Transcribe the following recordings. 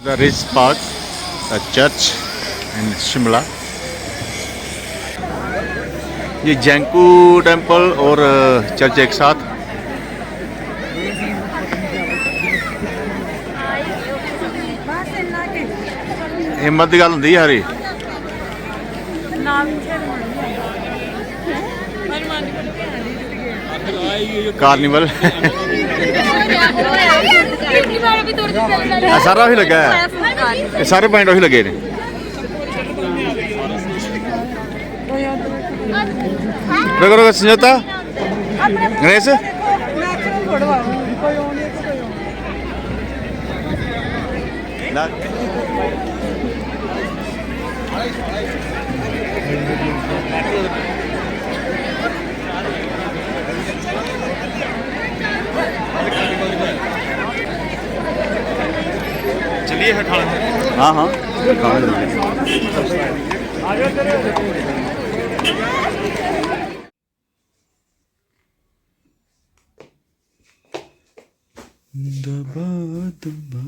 The Ridge Park, a church in Shimla. ये जैंकू temple और church एक साथ। हिम्मत की गल होंदी है हरी कार्निवल सारा ही लगा है, सारे पॉइंट ही लगे ने। रगो संजोता गणेश चलिए हटा। हाँ हाँ दबा दबा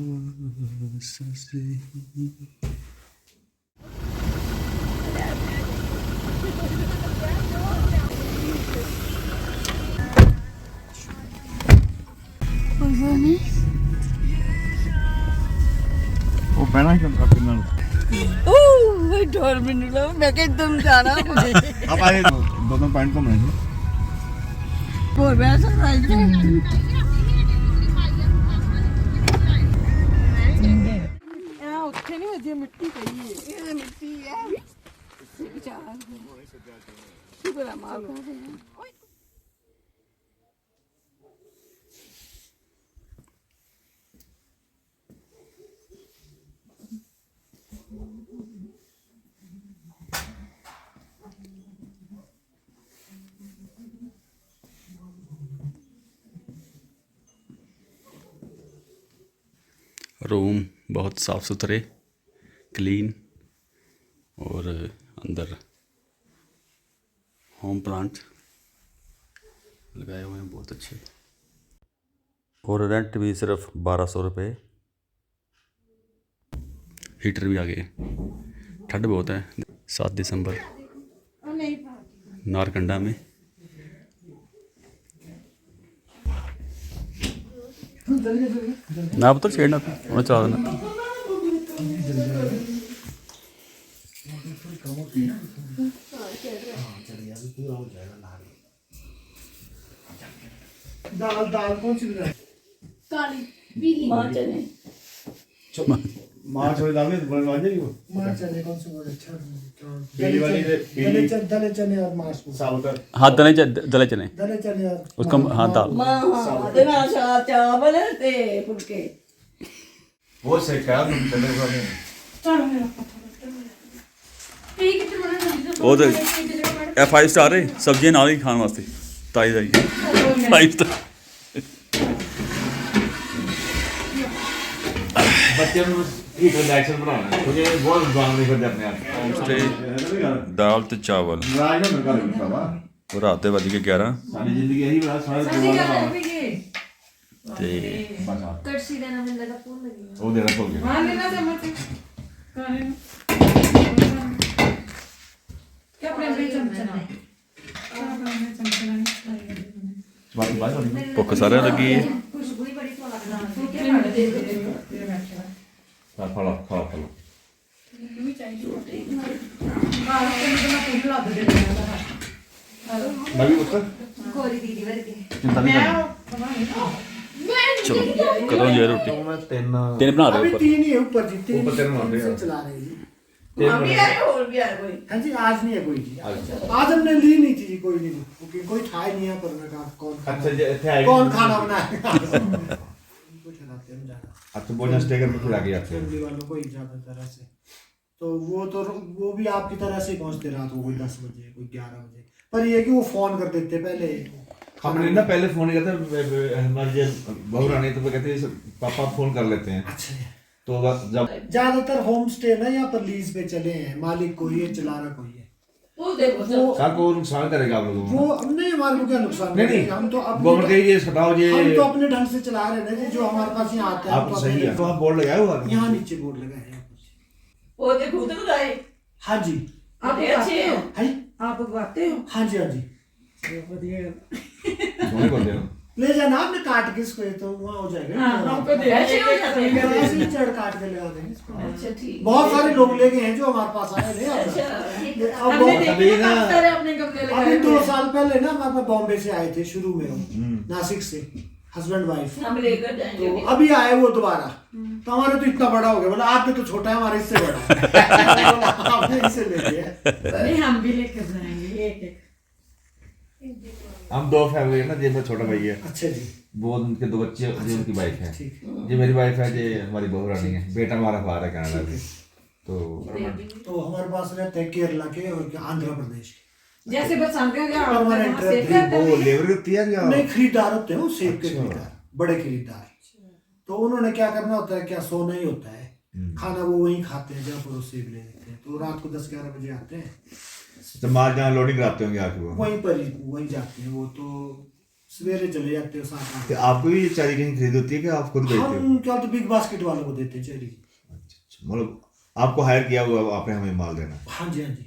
ससे ਉਹ ਪਹਿਣਾ ਕਿਉਂ ਕਾਪੀ ਨਾਲ ਉਹ ਡਰ ਮੈਨੂੰ ਲੱਗ ਮੈਂ ਕਿ ਤੁਮ ਜਾਣਾ ਮੁਝੇ ਆਪਾਂ ਇਹ ਦੋਨੋਂ ਪੁਆਇੰਟ ਘੁੰਮਣੇ ਸੀ। ਕੋਈ ਵੈਸਾ ਰਾਈਡ ਆ ਉੱਥੇ ਨਹੀਂ ਅਜੇ ਮਿੱਟੀ ਪਈ ਹੈ, ਇਹ ਮਿੱਟੀ ਹੈ ਵਿਚਾਰ ਕੀ ਬੜਾ ਮਾਰ ਕਰਦੇ ਨੇ। रूम बहुत साफ़ सुथरे क्लीन और अंदर होम प्लांट लगाए हुए हैं बहुत अच्छे। और रेंट भी सिर्फ 1200 रुपये। हीटर भी आ गए। ठंड बहुत है। 7 दिसंबर नारकंडा में। ना पुत्र छेड़ना तो उन्हें चला देना। दाल दाल कौन सी बनाई? ਕਾਲੀ ਪੀਲੀ ਮਾਂ ਚਨੇ मार्च वाली दाल में बनवा जाएगी वो मार चने कौन सी बहुत अच्छा पीली वाली दले दले चने और मार्च को साबुत हाँ दले चने दले चने और उसका हाँ दाल ਮਾਂ ਦੇ ਨਾਲ ਸਾਥ ਚਾਵਲ ਤੇ ਫੁਲਕੇ वो से क्या तुम चले वाले वो तो 5 स्टार है। सब्जियां नाल ही खाने वास्ते ताजी ताजी 5 स्टार। बच्चे ਨੂੰ ਇੱਕ ਰਿਐਕਸ਼ਨ ਬਣਾਉਣਾ ਕਿਉਂਕਿ ਇਹ ਬਹੁਤ ਬਾਣ ਨਹੀਂ ਕਰਦੇ ਆਪਣੇ ਆਪ होम स्टे दाल ते चावल ਰਾਜ ਨਾ ਕਰ ਦਿੱਤਾ ਵਾ रात दे बज के 11 ਸਾਡੀ ਜ਼ਿੰਦਗੀ ਇਹੀ ਬੜਾ ਸਾਰਾ ਦਿਮਾਗ ते कड़छी देना मैंने लगा फोन लगी ਉਹ ਦੇਣਾ ਭੁੱਲ ਗਿਆ ਹਾਂ ਲੈਣਾ ਚਮਚ ਕਾਹੇ ਨੂੰ ਕਿ ਆਪਣੇ ਆਪਣੇ ਚਮਚ ਨਾਲ ਆਪਣੇ ਚਮਚ ਨਾਲ ਬਾਕੀ ਬਾਅਦ ਹੋਣੀ भुख सारे लगी है। खुशबू ही बड़ी स्वाद लगना ਫੁਲਕੇ ਨਾਲ ਦੇ ਦੇ ਬੈਠਾ ਹਾਂ ਫੜਾ ਫੜਾ ਫੜਾ ਵੀ ਚਾਹੀਦੀ ਛੋਟੀ ਬਾਹਰ ਤੇ ਮੈਂ ਪੂਰੀ ਲੱਦ ਦੇ ਦੇਣਾ ਮੈਂ ਵੀ ਉੱਤਰ गोरी दीदी वर्गे ਚਿੰਤਾ ਨਹੀਂ ਕਰਨੀ चलो करो ये रोटी ਮੈਂ ਤਿੰਨ तीन बना दो अभी ऊपर। 3 ही है ऊपर जी 3 ऊपर तीन मार रहे से हैं। चला रहे हैं जी। ਅਭੀ ਆ ਹੋਰ ਵੀ ਆ ਕੋਈ हाँ जी आज नहीं है कोई जी आज हमने ली नहीं थी जी कोई नहीं क्योंकि कोई था ही नहीं है पर मैं कहा कौन ਅੱਛਾ ਜੇ ਇੱਥੇ ਆਏ कौन खाना बनाएगा कुछ खिलाते हम ज्यादा अच्छा भोजन स्टे करके फिर आगे आते हैं फैमिली वालों को ही ज्यादातर ऐसे तो वो भी आपकी तरह से पहुंचते रात को कोई 10 बजे कोई 11 बजे पर ये है कि वो फोन कर देते पहले हमने ना पहले फोन किया था हमारे बहू रानी तो वो कहते हैं पापा फोन कर लेते हैं अच्छा तो जब ज्यादातर होम स्टे ना यहाँ पर लीज पे चले हैं मालिक कोई है चला रहा कोई है वो देखो वो कल को नुकसान करेगा आप लोगों को। वो अब नहीं, हमारे को क्या नुकसान नहीं करेगा? हम तो गवर्नमेंट अपने के ये हटाओ ये हम तो अपने ढंग से चला रहे हैं ना जी, जो हमारे पास यहाँ आता है आप हम तो अपने सही है। तो आप बोर्ड लगाए हुआ यहाँ नीचे बोर्ड लगाए हैं। वो देखो खुद लगाए। हाँ जी। आप अच्छे हो, है, आप गाते हो। हाँ जी, हाँ जी। दोनों बंदे हो। ले जाना आपने काट के इसको, ये तो वहाँ हो जाएगा। हाँ, हमको दे ऐसे हो जाते हैं। ऐसे ही चढ़ काट के लगा देंगे इसको। अच्छा ठीक। बहुत सारे लोग ले गए हैं जो हमारे पास आए नहीं अब हमने बहुत- देखे अभी ना ना- काफी सारे अपने गमले लगाए अभी 2 हुए हैं। साल पहले ना हमारे पास बॉम्बे से आए थे शुरू में, वो नासिक से हस्बैंड वाइफ। हम लेकर जाएंगे तो भी। अभी आए वो दोबारा, तो हमारे तो इतना बड़ा हो गया, बोला आपने तो छोटा है, हमारे इससे बड़ा है। बोला, आपने इससे ले लिया। नहीं हम भी लेकर जाएंगे एक एक। हम 2 फैमिली है ना, जिनमें छोटा भाई है, अच्छा जी। वो उनके 2 बच्चे, जो उनकी वाइफ है, ठीक। ये मेरी वाइफ है, ये हमारी बहू रानी है, बेटा हमारा बाहर है कनाडा में। तो तो हमारे पास रहते हैं केरला के और आंध्र प्रदेश के। जैसे बरसात का क्या परमानेंट वहाँ सेब रहते हैं, करते वो हैं। लेबर होती है क्या? नहीं, खरीदार होते हैं वो सेब के अच्छा। खरीदार, बड़े खरीदार। तो उन्होंने क्या करना होता है, क्या सोना ही होता है, खाना वो वहीं खाते हैं जहाँ पर वो सेब ले लेते हैं। तो रात को 10-11 बजे आते हैं, तो माल जहाँ लोडिंग कराते होंगे आके वो। वहीं पर ही वहीं जाते हैं वो। तो सवेरे चले जाते हैं 7-8 तो आपको भी चेरी कहीं खरीद होती है कि आप खुद बेचते हो? हम क्या तो बिग बास्केट वालों को देते हैं चेरी। अच्छा, मतलब आपको हायर किया हुआ, आपने हमें माल देना। हाँ जी, हाँ जी।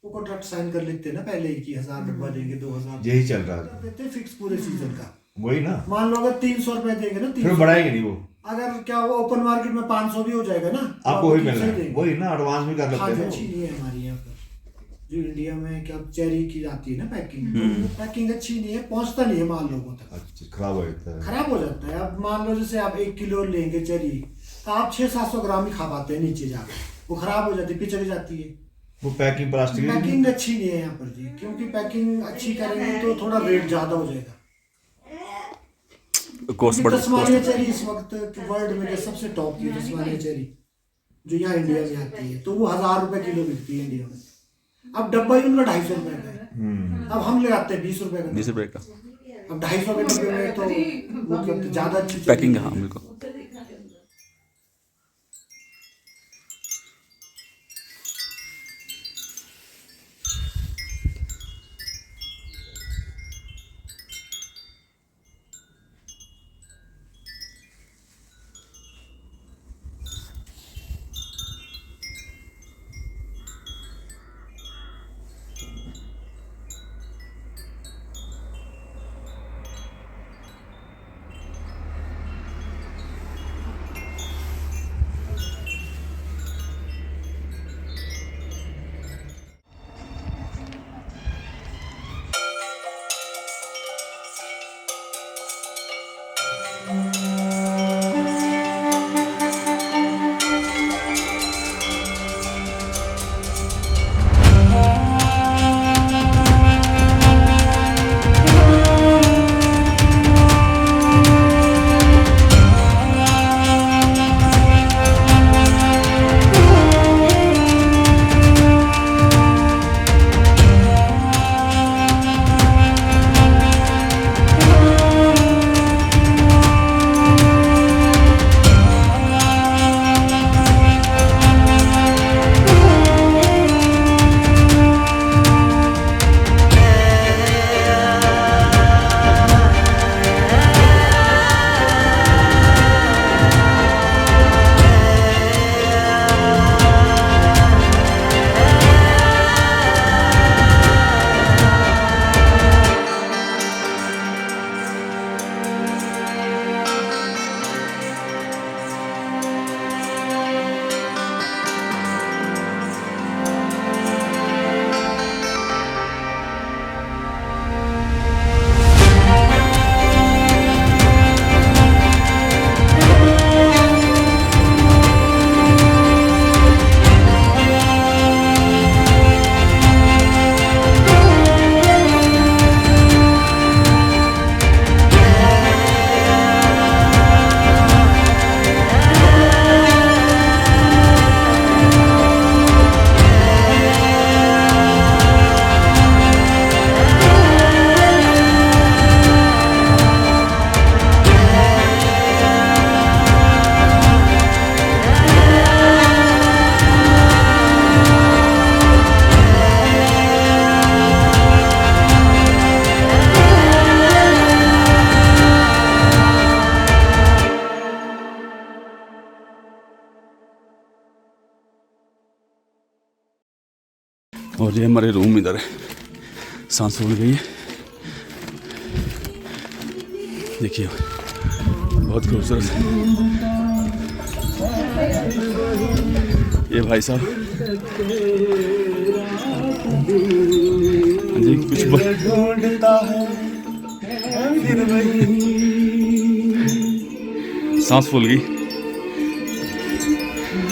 वो कॉन्ट्रैक्ट साइन कर लेते हैं ना पहले ही कि 1000 डब्बा देंगे, 2000 यही चल रहा है, देते हैं फिक्स पूरे सीजन का। वही ना। मान लो अगर 300 रुपए देंगे ना, फिर 300 बढ़ाएंगे नहीं वो, अगर क्या वो ओपन मार्केट में 500 भी हो जाएगा ना, तो आपको वही 300 मिल रहा ही है, देंगे। वही ना, एडवांस भी कर हाँ लेते जी, हैं अच्छी वो। नहीं है हमारी यहाँ पर। जो इंडिया में क्या चेरी की जाती है ना पैकिंग, तो पैकिंग अच्छी नहीं है, पहुंचता नहीं है माल लोगों तक, अच्छा, खराब हो जाता है। खराब हो जाता है। अब मान लो जैसे आप 1 किलो लेंगे चेरी, तो आप 600-700 ग्राम ही खा पाते हैं नीचे जाकर, वो खराब हो जाती है, पिचक जाती है। वो पैकिंग प्लास्टिक की- पैकिंग अच्छी नहीं है यहाँ पर जी, क्योंकि पैकिंग अच्छी करेंगे तो थोड़ा रेट ज्यादा हो जाएगा। कॉस्ट बढ़ तस्मानिया चेरी इस वक्त वर्ल्ड में जो सबसे टॉप की तस्मानिया चेरी जो यहाँ इंडिया में आती है, तो वो 1000 रुपए किलो बिकती है इंडिया में। अब डब्बा ही उनका 250 रुपए का है, अब हम लगाते हैं 20 रुपए का। 20 रुपए का अब 250 के डब्बे में तो वो क्या ज्यादा अच्छी पैकिंग है, हाँ बिल्कुल। और ये हमारे रूम इधर है, सांस फूल गई है, देखिए बहुत खूबसूरत है। ये भाई साहब जी कुछ सांस फूल गई।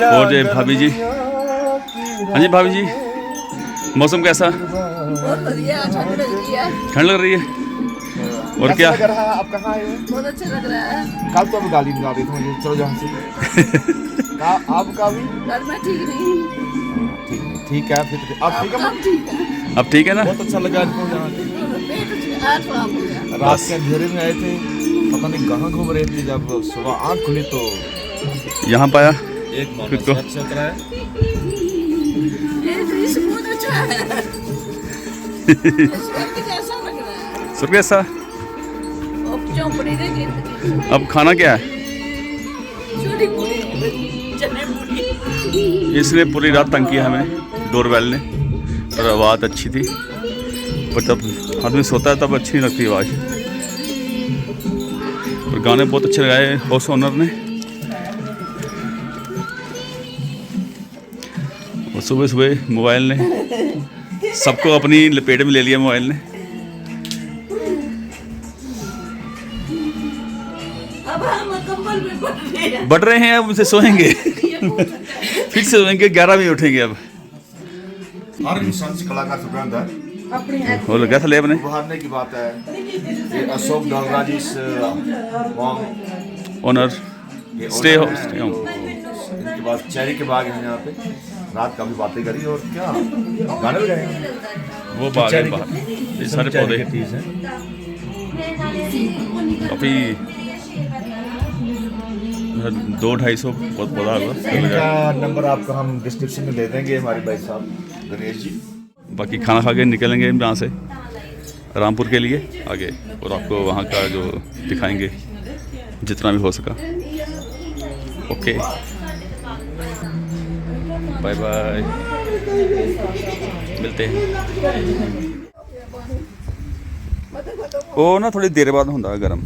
और ये भाभी जी, हाँ जी भाभी जी, मौसम कैसा? बहुत बढ़िया, ठंड लग रही है। ठंड लग रही है। और क्या लग रहा है? आप कहाँ आए हो? बहुत अच्छा लग रहा है। कल तो अब गाली निकाल रही थी मुझे, चलो जहाँ से आपका भी कल मैं ठीक नहीं हूँ। ठीक है। फिर आप ठीक है? अब ठीक है। अब ठीक है ना? बहुत अच्छा लगा आपको यहाँ के। पेट आज खराब हो गया। रात के अंधेरे में आए थे, पता नहीं कहाँ घूम रहे थे, जब सुबह आँख खुली तो यहाँ पाया एक खुद को। चल रहा है। ये दृश्य बहुत अच्छा है। स्वर्ग जैसा लग रहा है। स्वर्ग जैसा। अब चौपड़ी दे जिंदगी। अब खाना क्या है? छोटी पूरी, चने पूरी। इसने पूरी रात तंग किया हमें डोरबेल ने, और आवाज़ अच्छी थी, पर जब आदमी सोता है तब अच्छी नहीं लगती आवाज़। और गाने बहुत अच्छे लगाए हाउस ओनर ने। और सुबह सुबह मोबाइल ने सबको अपनी लपेट में ले लिया मोबाइल ने। अब हम कंबल में बढ़ रहे हैं, अब उनसे सोएंगे फिर से सोएंगे, 11 बजे उठेंगे अब। हर इंसान से कलाकार से होता है, वो लगा था ले अपने उभारने की बात है। ये अशोक डोगरा जी ओनर ये स्टे owner होम, हैं, स्टे होम। तो इनके पास चेरी के बाग हैं यहाँ पे। रात काफी बातें करी और क्या गाने भी गाए। वो बाग है बाहर, ये सारे पौधे चीज है। काफ़ी 200-250 पौधा होगा। इनका नंबर आपको हम डिस्क्रिप्शन में दे देंगे, हमारे भाई साहब गणेश जी। बाकी खाना खा के निकलेंगे हम यहाँ से रामपुर के लिए आगे, और आपको वहाँ का जो दिखाएंगे जितना भी हो सका। ओके, बाय बाय, मिलते हैं। वो ना थोड़ी देर बाद होता है गर्म।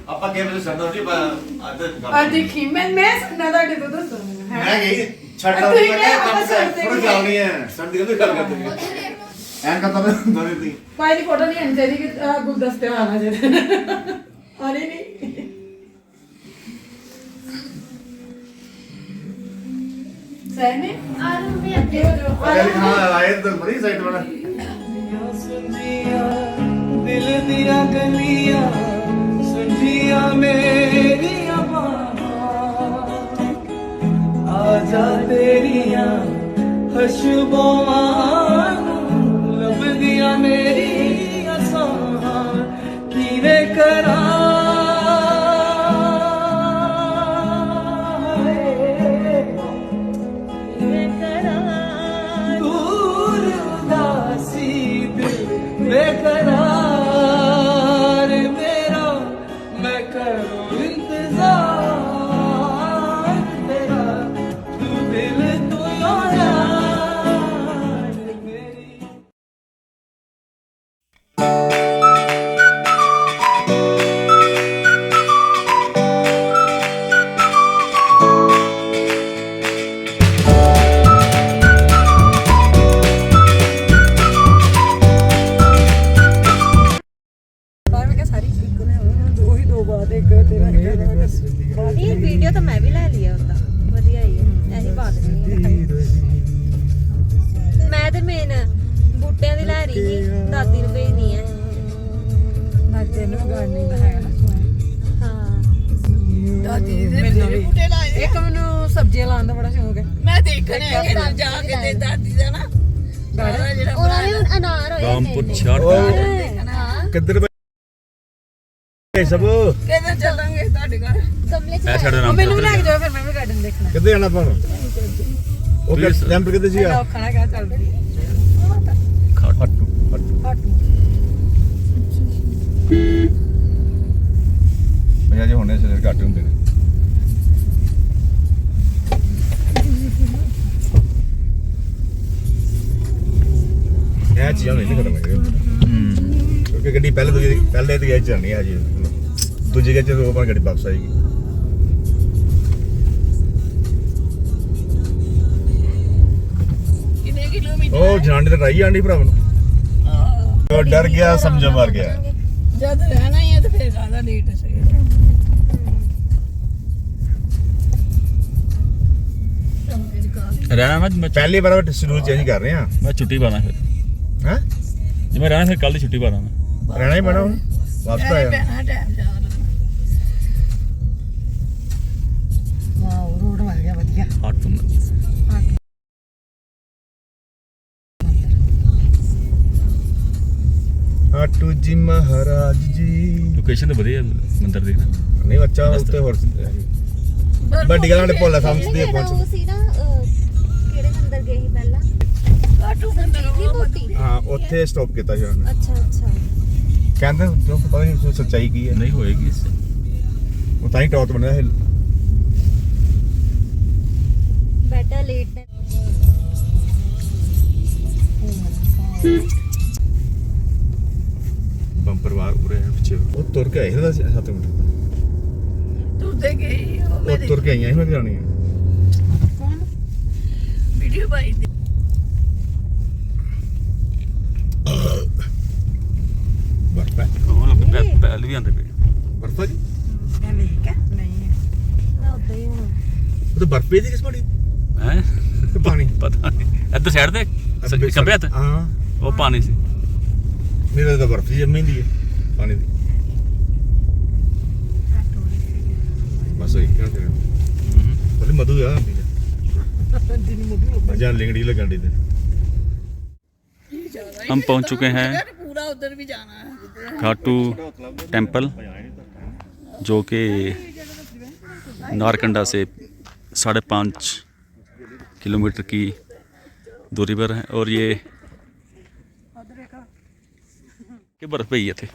ਆਪਾਂ ਕਿਵੇਂ ਦੇ ਸੰਦਰ ਜੀ ਆ ਦੇਖੀ ਮੈਂ ਸੁਣਨਾ ਤੁਹਾਡੇ ਤੋਂ ਦੱਸੋ ਮੈਂ ਗਈ ਛੱਡ ਦੋ ਮੈਂ ਕੰਮ ਸੇ ਥੋੜੀ ਜਾਣੀ ਹੈ ਸੰਦੀ ਦੀ ਗੱਲ ਕਰਦੇ ਨੇ ਐਂ ਕਰਦਾ ਮੈਂ ਦੋਰੇ ਦੀ ਭਾਈ ਦੀ ਫੋਟੋ ਨਹੀਂ ਆਣੀ ਚਾਹੀਦੀ ਕਿ ਗੁਲਦਸਤੇ ਆਣਾ ਚਾਹੀਦਾ ਅਰੇ ਨਹੀਂ ਸਹੀ ਨੇ ਅੱਗੇ ਹੋ ਜਾਓ ਅਗਰ ਖਾਣਾ ਆਏ ਤਾਂ ਬੜੀ ਸਾਈਡ ਬਣਾ दिल दिया गलियां सुनिया मेरी आजा तेरिया खुशबों लब दिया मेरी असां कीवे करा दूर उदासी दिल बेकरार मेरा मैं करूं इंतजार तेरा तू दिल तू यार मेरी ਇਹ ਵੀਡੀਓ ਤਾਂ ਮੈਂ ਵੀ ਲੈ ਲਿਆ ਉਹਦਾ ਵਧੀਆ ਹੀ ਹੈ ਐਸੀ ਪਾ ਦੇਣੀ ਮੈਂ ਤੇ ਮੇਨ ਬੂਟਿਆਂ ਦੀ ਲੈ ਰਹੀ ਸੀ ਦਾਦੀ ਨੂੰ ਭੇਜਣੀ ਹੈ ਦਾਦੀ ਨੂੰ ਗਾਰਡਨਿੰਗ ਦਾ ਹੈਗਾ ਨਾ ਹਾਂ ਦਾਦੀ ਦੇ ਮੈਨੂੰ ਬੂਟੇ ਲਾਏ ਇੱਕ ਮੈਨੂੰ ਸਬਜ਼ੀਆਂ ਲਾਉਣ ਦਾ ਬੜਾ ਸ਼ੌਂਕ ਹੈ ਮੈਂ ਦੇਖਣਾ ਹੈ ਜਾ ਕੇ ਤੇ ਦਾਦੀ ਦਾ ਨਾ ਗਾਰਡਨ ਜਿਹੜਾ ਉਹਨਾਂ ਨੇ ਹੁਣ ਅਨਾਰ ਹੋਏ ਰਾਮਪੁਰ 66 ਦੇਖਣਾ ਕਿੱਧਰ ਭਾਈ ਸਭ ਕਿਹਦੇ ਚੱਲਾਂਗੇ ਤੁਹਾਡੇ ਘਰ ਗਮਲੇ ਚ ऐ छड़ ਉਹ राम ਮੈਨੂੰ ਲੈ ਕੇ ਜਾਓ ਫਿਰ ਮੈਂ ਵੀ ਗਾਰਡਨ ਦੇਖਣਾ ਕਿੱਥੇ ਜਾਣਾ ਆਪਾਂ ਨੂੰ ਉਹ ਕੈਂਪ ਕਿੱਥੇ ਸੀਗਾ ਉਹ ਖਾਣਾ ਕਿਆ ਚੱਲ ਰਹੀ ਹੱਟੂ ਭਈਆ ਜੀ ਹੁਣੇ ਸਿਰ ਘੱਟ ਹੁੰਦੇ ਨੇ ਇਹ ਚੀਜ਼ਾਂ ਨਹੀਂ ਖਤਮ ਹੋਈਆਂ ਕਿਉਂਕਿ ਗੱਡੀ ਪਹਿਲੇ ਤੇ ਗਈ ਚੱਲਣੀ ਹੈ ਜੀ ਦੂਜੀ ਗੱਡੀ ਤੋਂ ਆਪਾਂ ਗੱਡੀ ਵਾਪਸ ਆਏਗੀ ਕਿੰਨੇ ਕਿਲੋਮੀਟਰ ਉਹ ਜਨਾਨੀ ਤਾਂ ਰਾਈ ਆਂਡੀ ਭਰਾ ਨੂੰ ਉਹ ਡਰ ਗਿਆ ਸਮਝੋ ਮਰ ਗਿਆ ਜਦ ਰਹਿਣਾ ਹੀ ਹੈ ਤਾਂ ਫਿਰ ਜ਼ਿਆਦਾ ਲੇਟ ਸਹੀ रहना मैं ਪਹਿਲੀ ਵਾਰ ਸ਼ਡਿਊਲ ਚੇਂਜ ਕਰ ਰਹੇ ਹਾਂ मैं छुट्टी पाना फिर ਹੈ जे मैं रहना फिर कल की छुट्टी पाना मैं ਰਹਿਣਾ ਹੀ ਪੈਣਾ ਹੁਣ ਵਾਪਸ ਆਇਆ ਪੈਣਾ ਟਾਈਮ ਜ਼ਿਆਦਾ ਵਾਓ ਰੋਡ ਬਣ ਗਿਆ ਵਧੀਆ हाट तुम ਆਟੂ ਜੀ ਮਹਾਰਾਜ ਜੀ लोकेशन तो बढ़िया मंदिर दी ना ਨਹੀਂ ਬੱਚਾ ਉੱਤੇ ਹੋਰ ਵੱਡੀ ਗੱਲ ਵਾਲੇ ਭੋਲਾ ਸਮਝਦੇ ਉਹ ਪਹੁੰਚ ਸੀ ਨਾ ਕਿਹੜੇ ਮੰਦਰ ਗਏ ਸੀ ਪਹਿਲਾਂ ਕਾਟੂ ਬੰਦਾ ਨਹੀਂ ਮੋਤੀ ਹਾਂ ਉੱਥੇ ਸਟਾਪ ਕੀਤਾ ਸੀ ਉਹਨੇ ਅੱਛਾ ਅੱਛਾ ਕਹਿੰਦੇ ਜੋ ਪਤਾ ਨਹੀਂ ਉਸ ਸੱਚਾਈ ਕੀ ਹੈ नहीं होएगी इससे ਉਹ ਤਾਂ ਹੀ ਟੌਪ ਬਣਿਆ ਹੈ ਬੈਟਰ ਲੇਟ ਬੰਪਰ ਵਾਰ ਉਰੇ ਹੈ ਪਿੱਛੇ ਉਹ ਤੁਰ ਕੇ ਆਏ ਇਹਦਾ 7 ਮਿੰਟ ਤੂੰ ਦੇ ਗਈ ਉਹ ਤੁਰ ਕੇ ਆਈਆਂ ਸੀ ਮੈਂ ਜਾਣੀ ਹੈ ਵੀਡੀਓ ਪਾਈ ਦੀ ਬਰਫ ਹੈ पहले भी आंदे पे ਬਰਫ ਹੈ ਜੀ ਨਹੀਂ ਕਿ ਨਹੀਂ ਹੈ ਨਾ ਉਦਾਂ ਹੀ ਹੋਣਾ ਉਹ ਤਾਂ ਬਰਫ ਪਈ ਸੀ ਕਿਸ ਪਾਣੀ हैं ਪਾਣੀ पता नहीं इधर साइड ते खब्बे हत्थ ਹਾਂ वो पानी सी ਮੇਰੇ ਤਾਂ ਬਰਫ ਜੰਮੀ ਦੀ ਹੈ ਪਾਣੀ ਦੀ ਬਸ ਇਹ ਕਿਹੜਾ ਕਰੇ ਬੋਲੇ ਮਧੂ ਆ ਆਂਦੀ ਮਜਾ ਲਿੰਗੜੀ ਲੱਗਣ ਦੀ ਤੇ हम पहुंच चुके हैं ਪੂਰਾ ਉਧਰ ਵੀ ਜਾਣਾ ਹੈ घाटू टेम्पल जो कि नारकंडा से 5.5 किलोमीटर की दूरी पर है और ये कि बर्फ पई है थे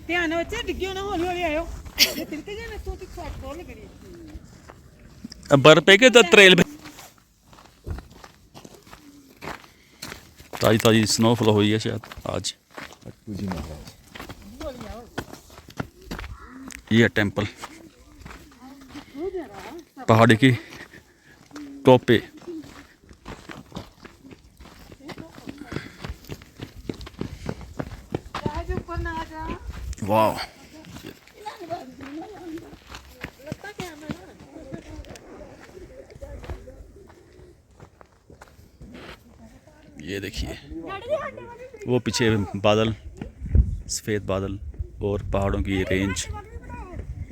ਧਿਆਨ ਨਾਲ ਬੱਚੇ ਡਿੱਗਿਓ ਨਾ ਹੌਲੀ ਹੌਲੀ ਆਇਓ ਜੇ ਤਿਲਕੇ ਜਾਣਾ ਤੂੰ ਤੇ ਛੱਡ ਦੋ ਲੱਗਣੀ बर्फ पे के तो ट्रेल पे ताजी ताजी स्नोफॉल हुई है शायद आज ये है टेम्पल पहाड़ी की टॉप पे वाह ये देखिए वो पीछे बादल सफ़ेद बादल और पहाड़ों की ये रेंज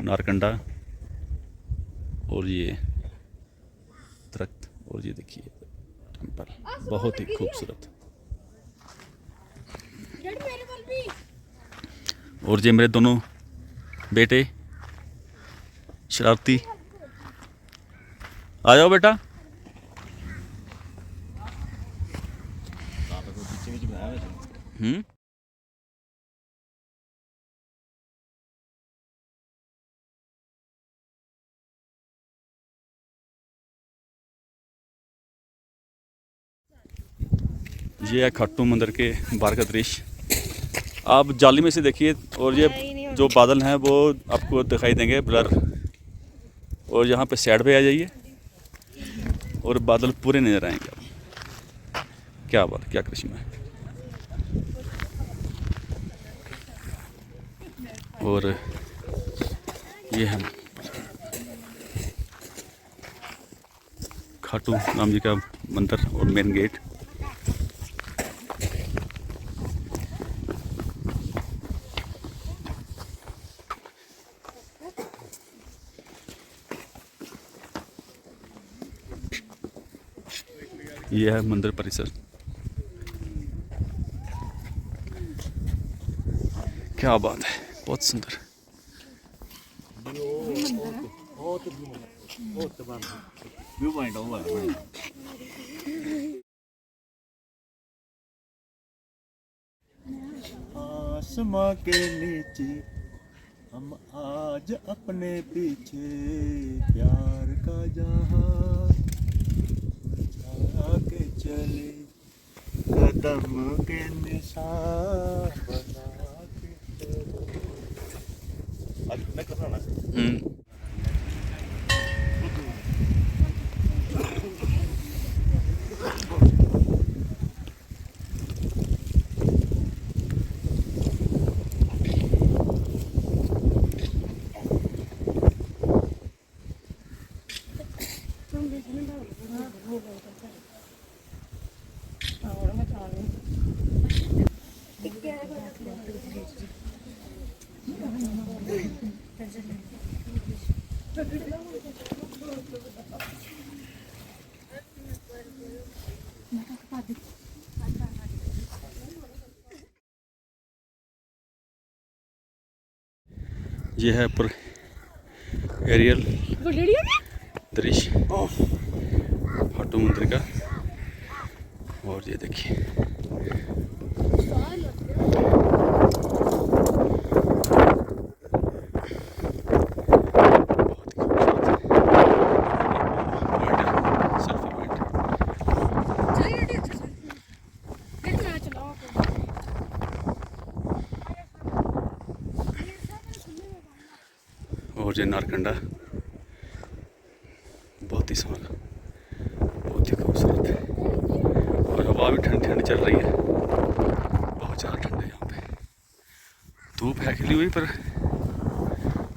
नारकंडा और ये दरख्त और ये देखिए टेम्पल बहुत ही खूबसूरत और ये मेरे दोनों बेटे शरारती आ जाओ बेटा ये है खाटू मंदिर के बाहर का दृश्य आप जाली में से देखिए और ये जो बादल हैं वो आपको दिखाई देंगे ब्लर और यहाँ पे साइड पे आ जाइए और बादल पूरे नज़र आएंगे आप क्या बात क्या करिश्मा है और ये है खाटू राम जी का मंदिर और मेन गेट ये है मंदिर परिसर क्या बात है बहुत सुंदर व्यू पॉइंट हुआ है। आसमां के नीचे हम आज अपने पीछे प्यार का जहाज आगे चले कदम के निशान बना के चले। आज मैं कर रहा ना ये है ऊपर एरियल दृश्य खाटू मंदिर का। और ये देखिए और ये नारकंडा बहुत ही सुहाना, बहुत ही खूबसूरत है। और हवा भी ठंडी ठंडी चल रही है, बहुत ज़्यादा ठंड है यहाँ पे। धूप है खिली हुई पर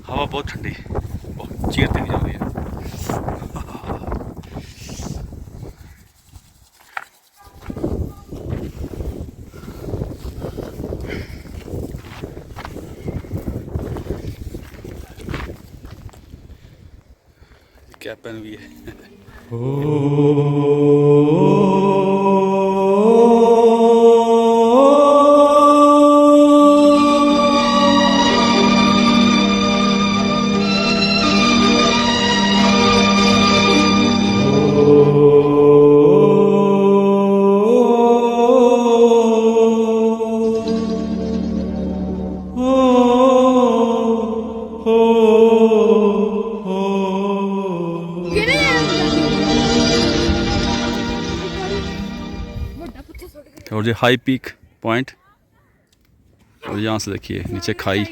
हवा बहुत ठंडी है, बहुत चीरती हुई जा रही है। क्या पहन हुई है। और ये हाई पीक पॉइंट, और यहाँ से देखिए नीचे खाई,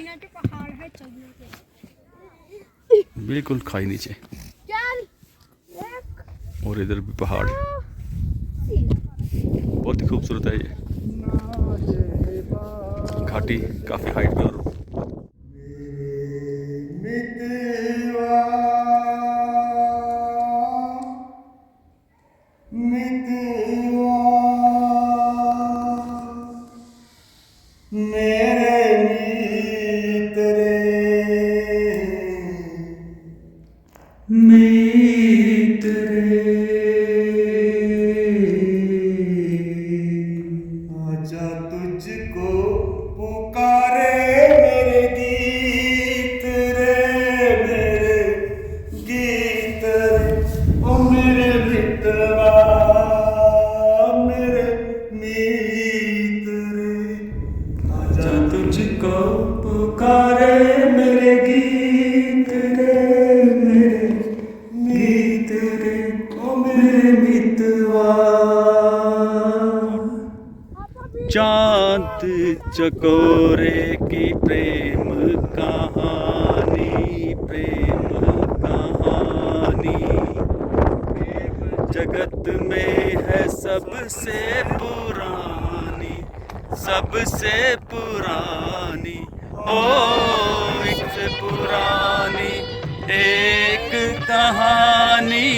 बिल्कुल खाई नीचे, और इधर भी पहाड़। बहुत ही खूबसूरत है ये घाटी, काफ़ी हाइट पे। और आजा तुझको पुकारे मेरे गीत रे, मेरे गीत रे, ओ मेरे मितवा, मेरे मीत रे। आजा तुझको पुकारे मेरे गीत रे, मेरे गीत रे, ओ मेरे मितवा। चांद चकोरे की प्रेम कहानी, प्रेम कहानी जगत में है सबसे पुरानी, सबसे पुरानी। ओ एक से पुरानी एक कहानी,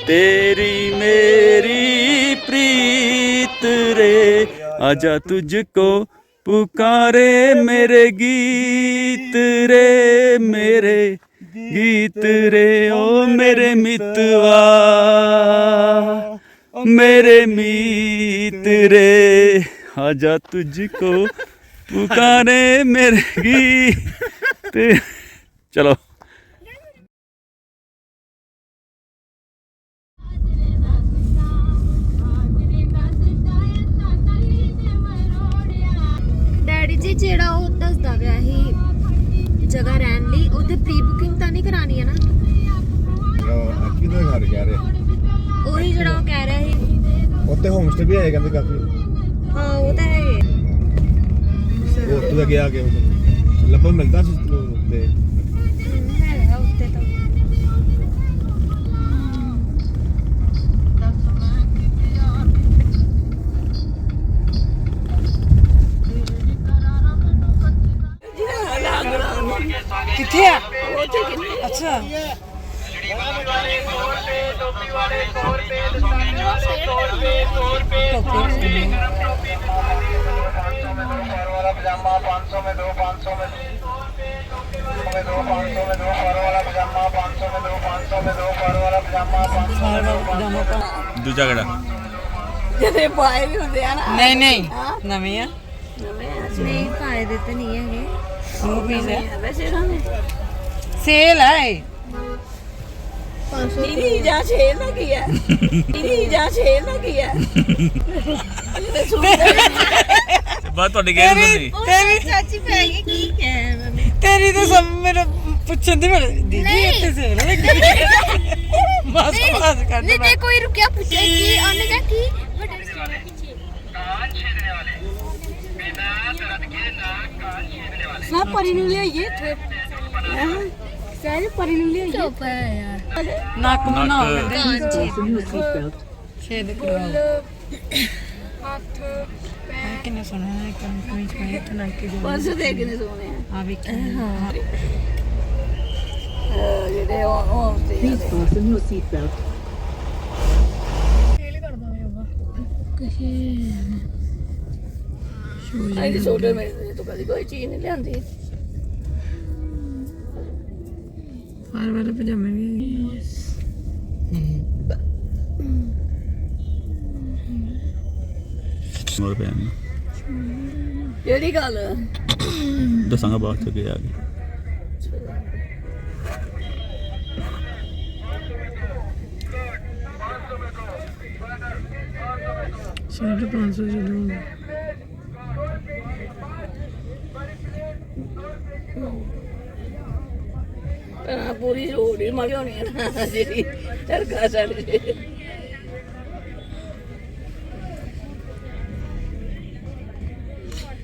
तेरी मेरी प्रीत रे। आजा तुझको पुकारे मेरे गीत रे, मेरे गीत रे, ओ मेरे मितवा, मेरे मीत रे। आजा तुझको पुकारे मेरे गीत। चलो। ਇਹ ਜਿਹੜਾ ਉਹ ਦੱਸਦਾ ਪਿਆ ਸੀ ਜਗ੍ਹਾ ਰਹਿਣ ਲਈ ਉਹਦੇ ਪ੍ਰੀ ਬੁਕਿੰਗ ਤਾਂ ਨਹੀਂ ਕਰਾਣੀ ਹੈ ਨਾ ਕਿਹਦਾ ਘਰ ਕਹਿ ਰਹੇ ਉਹੀ ਜਿਹੜਾ ਉਹ ਕਹਿ ਰਿਹਾ ਸੀ ਉੱਥੇ ਹੋਮ ਸਟੇ ਵੀ ਹੈ ਕਹਿੰਦੇ ਕਾਫੀ ਹਾਂ ਉਹ ਤਾਂ ਹੈ ਉਹ ਤੂੰ ਗਿਆ ਕਿ ਲੱਭਾ ਮਿਲਦਾ ਸੀ ਉੱਤੇ ਹੈਗਾ ਉੱਤੇ ਤਾਂ ਕਿੱਥੇ ਆ ਅੱਛਾ दूजा कड़ा ਜਿਹੜੇ ਪਾਏ ਵੀ ਹੁੰਦੇ ਆ ਨਾ ਨਹੀਂ ਨਹੀਂ ਨਵੇਂ ਆ ਨਹੀਂ ਫਾਇਦੇ ਤੇ ਨਹੀਂ ਹੈਗੇ ਉਹ ਪੀਸ ਹੈ ਵੈਸੇ ਨਾ ਸੇਲ ਹੈ 500 ਦੀ ਜਾਂ ਸੇਲ ਲੱਗੀ ਹੈ ਦੀ ਜਾਂ ਸੇਲ ਲੱਗੀ ਹੈ बात तो गैर नहीं ਤੇਰੀ ਚਾਚੀ ਪੈ ਗਈ ਕੀ ਕਹਿ ਉਹਨਾਂ ਨੇ ਤੇਰੀ ਤਾਂ ਸਭ ਮੇਰੇ ਪੁੱਛਣ ਦੀ ਮੇਰੇ ਦੀਦੀ ਇੱਥੇ ਸੇਲ ਲੱਗੀ ਮਾਸ ਮਾਸ ਕਰ ਨਹੀਂ ਤੇ ਕੋਈ ਰੁਕਿਆ ਪੁੱਛਿਆ ਕਿ ਉਹਨੇ ਕਿਹਾ ਕਿ ਵੱਡੇ ਸਟੇਡੀਅਮ ਪਿੱਛੇ ਸਭ ਪਰੀ ਨੂੰ ਲਿਆਈਏ ਇੱਥੇ ਸਹਿਜ ਪਰੀ ਨੂੰ ਲਿਆਈ ਚੁੱਪ ਹੈ ਯਾਰ ਨੱਕ ਮਨਾ ਕਾਂਚੀ ਛੇਦ ਕਰੋ ਹੱਥ ਕਿੰਨੇ ਸੋਹਣੇ ਨੇ ਕੰਪਨੀ ਚ ਪਾਏ ਤੇ ਨੱਕ ਦੇ ਬਸ ਦੇ ਕਿੰਨੇ ਸੋਹਣੇ ਆ ਆ ਵੀ ਜਿਹੜੇ ਉਹ Please fasten your seatbelt. ਆਈ ਛੋਟੇ ਮੇਰੇ ਤੋਂ ਕਦੀ ਕੋਈ ਚੀਜ਼ ਨਹੀਂ ਲਿਆਂਦੀ ਹਰ ਵਾਲੇ ਪਜਾਮੇ ਵੀ और पे ਜਿਹੜੀ ਗੱਲ दसांगा बात चुके आगे साढ़े 500 चलो पूरी रोड ही मगे होनी है ना जी चरखा साढ़े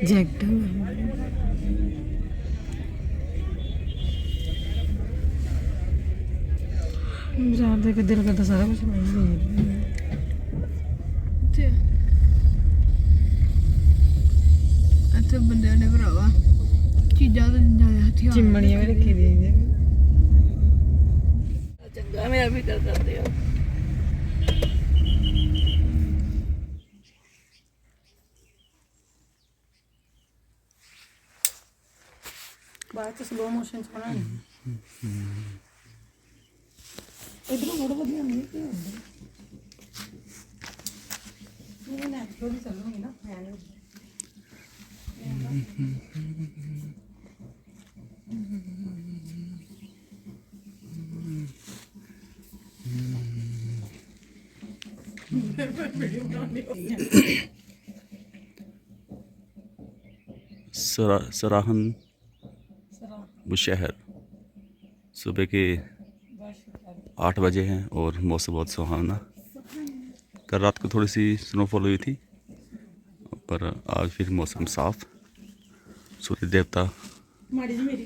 जैक्ट जाते के दिल करता सारा कुछ ਇੱਥੇ ਬੰਦਿਆਂ ਨੇ ਭਰਾਵਾ ਚੀਜ਼ਾਂ ਤਾਂ ਜਿਆਦਾ ਹਥਿਆਰ चिमनियां भी रखी दी है ਚੰਗਾ ਮੇਰਾ ਵੀ ਕਰਦੇ ਆ ਬਾਅਦ ਚ ਸਲੋ ਮੋਸ਼ਨ ਚ ਬਣਾਣੀ ਇਧਰੋਂ ਥੋੜਾ ਵਧੀਆ ਨਹੀਂ ਕਿ ਇਹ ਨੈਚੁਰਲ ਹੀ ਚੱਲੂਗੀ ਨਾ ਫੈਨ सराहन बुशहर सुबह के 8 बजे हैं और मौसम बहुत सुहावना। कल रात को थोड़ी सी स्नोफॉल हुई थी पर आज फिर मौसम साफ, सूर्य देवता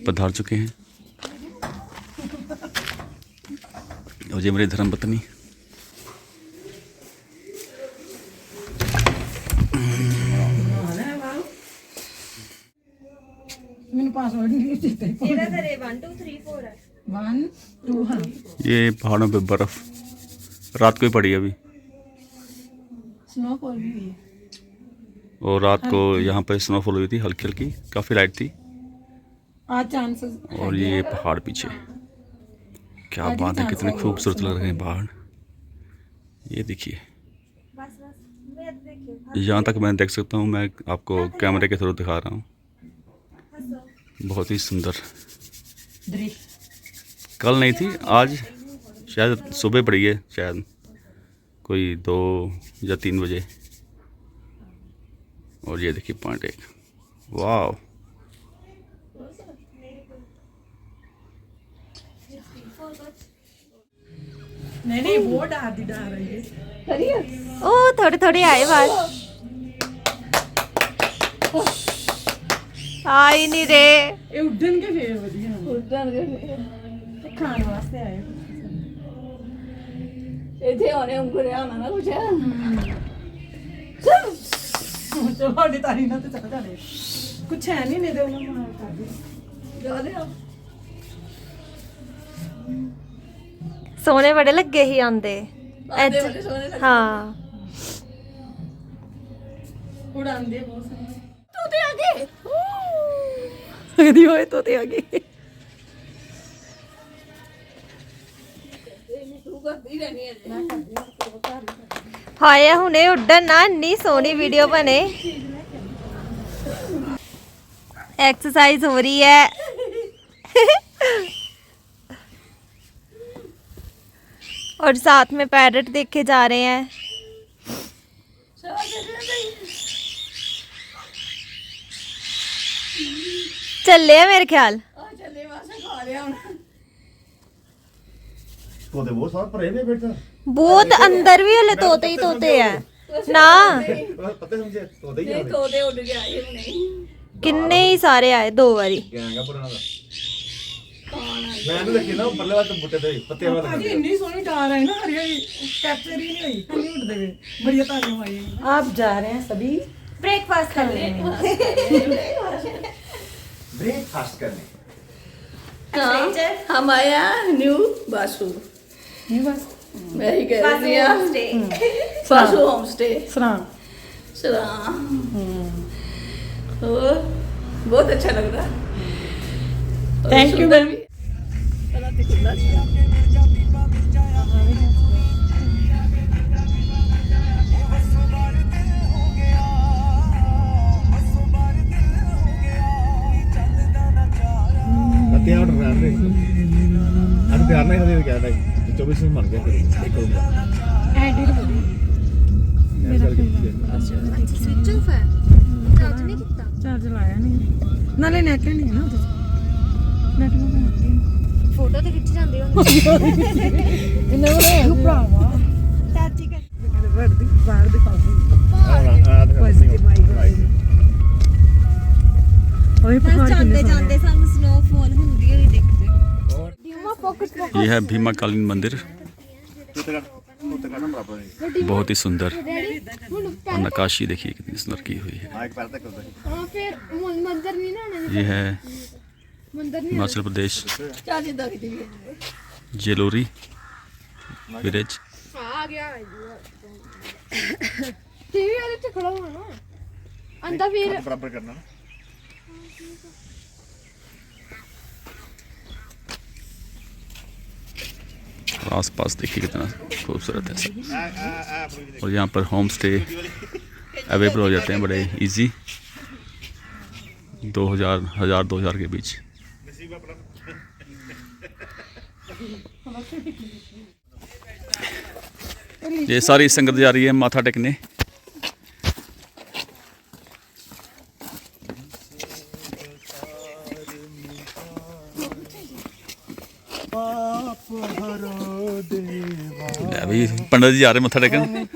पधार चुके हैं और ये मेरी धर्मपत्नी ਮੈਨੂੰ ਪਾਸਵਰਡ ਨਹੀਂ ਦਿੱਤਾ ਇਹਦਾ ਤਾਂ 1 2 3 4 ਹੈ 1 2 ਹਾਂ ये पहाड़ों पे बर्फ़ रात को ही पड़ी अभी स्नोफॉल भी हुई है और रात को यहाँ पे स्नोफॉल हुई थी हल्की हल्की, काफ़ी लाइट थी। आज चांसेस और ये पहाड़ पीछे, क्या बात है, कितने खूबसूरत लग रहे हैं पहाड़। ये देखिए, बस बस मैं देखिए यहाँ तक मैं देख सकता हूँ, मैं आपको कैमरे के थ्रू दिखा रहा हूँ। बहुत ही सुंदर, दृश्य कल नहीं थी, आज शायद सुबह पड़ी है, शायद कोई 2 या 3 बजे। और ये देखिए पॉइंट 1, वाह नहीं वो डार रही है करिए ओ थोड़े थोड़े आए बाहर आ ही नहीं रे ਇਹ ਉੱਡਣ ਕੇ ਫੇਰ ਵਧੀਆ ਉੱਡਣ ਕੇ ਫੇਰ ਖਾਣ ਵਾਸਤੇ ਆਏ ਇੱਥੇ ਆਉਣੇ ਉਂਗਰਿਆ ਹੋਣਾ ਨਾ ਕੁਛ ਚਲੋ ਤੁਹਾਡੀ ਤਾਰੀ ਨਾਲ ਤੇ ਚੱਲ ਜਾਣੇ ਕੁਛ ਹੈ ਨਹੀਂ ਤੇ ਉਹਨਾਂ ਮਾਰ ਕਰਦੇ ਜਾ ਲਿਆ ਸੋਹਣੇ ਬੜੇ ਲੱਗੇ ਹੀ ਆਂਦੇ ਹਾਂ ਉਡਾਉਂਦੇ ਬਹੁਤ ਸੋਹਣੇ ਤੋਤੇ ਆ ਗਏ ਇਹਦੀ ਹੋਏ ਤੋਤੇ ਆ ਗਏ ਹਾਏ ਹੁਣੇ ਉੱਡਣ ਨਾ ਇੰਨੀ ਸੋਹਣੀ ਵੀਡੀਓ ਬਣੇ एक्सरसाइज हो रही है और साथ में पैरट देखे जा रहे हैं चले है मेरे ख्याल तोते वो साथ पर रहने बेटा बहुत अंदर भी हले तोते ही तोते हैं ना पता समझे तोते ही ਤੋਤੇ ਉੱਡ ਕੇ ਆਏ ਹੁਣੇ किन्ने ही सारे आए 2 बारी गैंगा पुराना मैं तो देखी ना परले वाले बूटे ते पत्ते वाला ਭਾਜੀ ਇੰਨੀ ਸੋਹਣੀ ਟਾਰ ਹੈ ਨਾ ਹਰੀ ਕੈਪਚਰ ही नहीं हुई नहीं उड़ते हुए बढ़िया तारियां मारी आप जा रहे हैं सभी ब्रेकफास्ट कर रहे हैं ब्रेकफास्ट करने हम आया न्यू बासु न्यू बासु मैं ही कह रही हूं बासु होम स्टे सरां बहुत अच्छा लग रहा है थैंक यू मैम पत्ते ऑर्डर कर रहे अरे प्यार नहीं होते क्या था 24 में मर गया एक करूंगा स्विच ऑफ है चार्ज नहीं किया चार्ज लाया नहीं नाले नेट नहीं है ना नेट में फोटो तो खिंच जाती हो इन्हें वो भरावा चाची का बाहर दिखाओ ओए बस जाते जाते ਸਾਨੂੰ स्नोफॉल ਹੁੰਦੀ ਹੋਈ ਦਿਖਦੇ ਡਿਊਮਾ ਪॉकेट ये है भीमाकालीन मंदिर तोते का नंबर आपने बहुत ही सुंदर और नक्काशी देखिए कितनी सुंदर की हुई है हां एक पैर तक होता है हां फिर मंदिर नहीं ना आने ये है मंदिर हिमाचल प्रदेश चार्ज दे दी जेलोरी विलेज आ गया टीवी वाले से खड़ा हुआ ना अंदर फिर बराबर करना ना और आसपास देखिए कितना खूबसूरत है सब और यहाँ पर होम स्टे अवेलेबल हो जाते हैं बड़े इजी 2000 के बीच ये सारी संगत जा रही है माथा टेकने अभी पंडित जी जा रहे हैं मत्था टेकन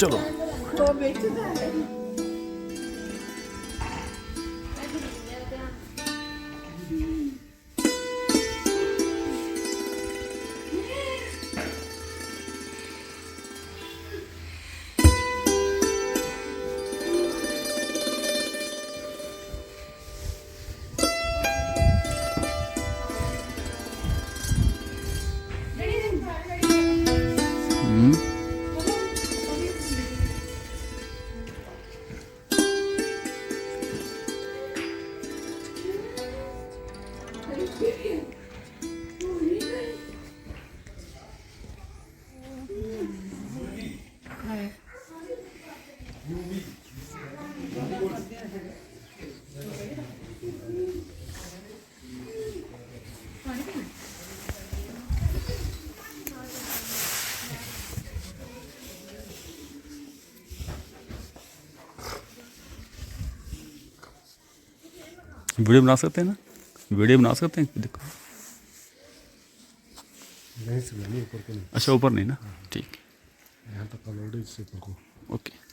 चलो तो बेचता है वीडियो बना सकते हैं ना, वीडियो बना सकते हैं, देखो अच्छा ऊपर नहीं ना, ठीक, यहाँ तक ऑलरेडी ऊपर को ओके।